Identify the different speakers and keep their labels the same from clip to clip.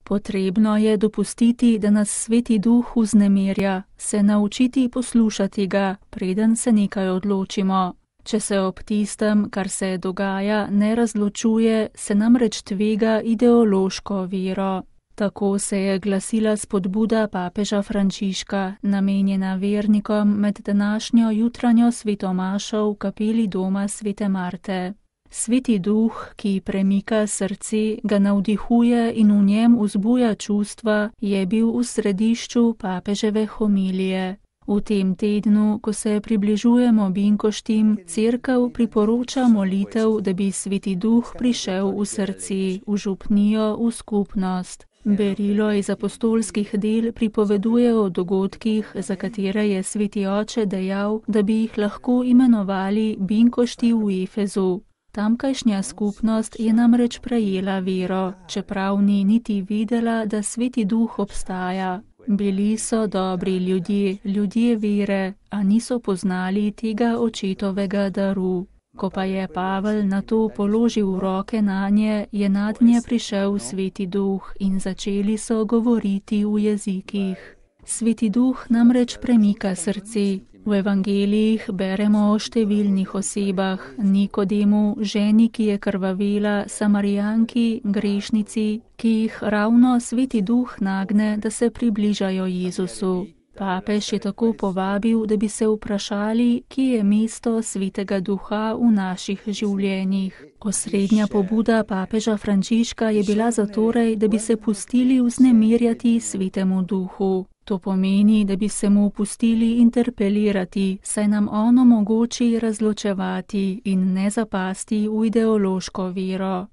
Speaker 1: Potrebno je dopustiti, da nas Sveti Duh vznemirja, se naučiti poslušati ga, preden se nekaj odločimo. Če se ob tistem, kar se dogaja, ne razločuje, se namreč tvega ideološko vero. Tako se je glasila spodbuda papeža Frančiška, namenjena vernikom med današnjo jutranjo svetomašo v kapeli doma Svete Marte. Sveti Duh, ki premika srce, ga navdihuje in v njem vzbuja čustva, je bil v središču papeževe homilije. V tem tednu, ko se približujemo binkoštim, Cerkev priporoča molitev, da bi Sveti Duh prišel v srce, v župnijo, v skupnost. Berilo iz apostolskih del pripoveduje o dogodkih, za katere je Sveti Oče dejal, da bi jih lahko imenovali binkošti v Efezu. Tamkajšnja skupnost je namreč prejela vero, čeprav ni niti videla, da Sveti Duh obstaja. Bili so dobri ljudje, ljudje vere, a niso poznali tega očetovega daru. Ko pa je Pavel na to položil roke nanje, je nadnje prišel Sveti Duh in začeli so govoriti v jezikih. Sveti Duh namreč premika srce. V evangelijih beremo o številnih osebah, Nikodemu, ženi, ki je krvavela, Samarijanki, grešnici, ki jih ravno Sveti Duh nagne, da se približajo Jezusu. Papež je tako povabil, da bi se vprašali, kje je mesto Svetega Duha v naših življenjih. Osrednja pobuda papeža Frančiška je bila zatorej, da bi se pustili vznemirjati Svetemu Duhu. To pomeni, da bi se mu pustili interpelirati, saj nam on omogoči razločevati in ne zapasti v ideološko vero.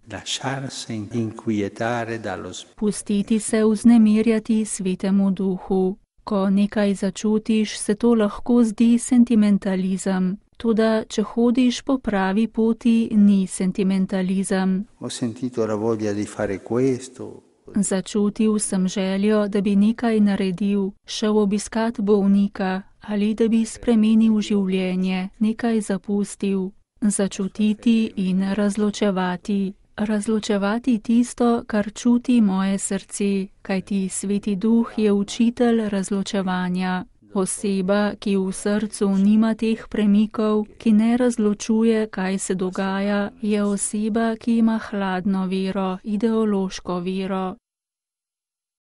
Speaker 1: Pustiti se vznemirjati Svetemu Duhu. Ko nekaj začutiš, se to lahko zdi sentimentalizem. Toda, če hodiš po pravi poti, ni sentimentalizem. Začutil sem željo, da bi nekaj naredil, šel obiskat bolnika ali da bi spremenil življenje, nekaj zapustil. Začutiti in razločevati. Razločevati tisto, kar čuti moje srce, kajti Sveti Duh je učitelj razločevanja. Oseba, ki v srcu nima teh premikov, ki ne razločuje, kaj se dogaja, je oseba, ki ima hladno vero, ideološko vero.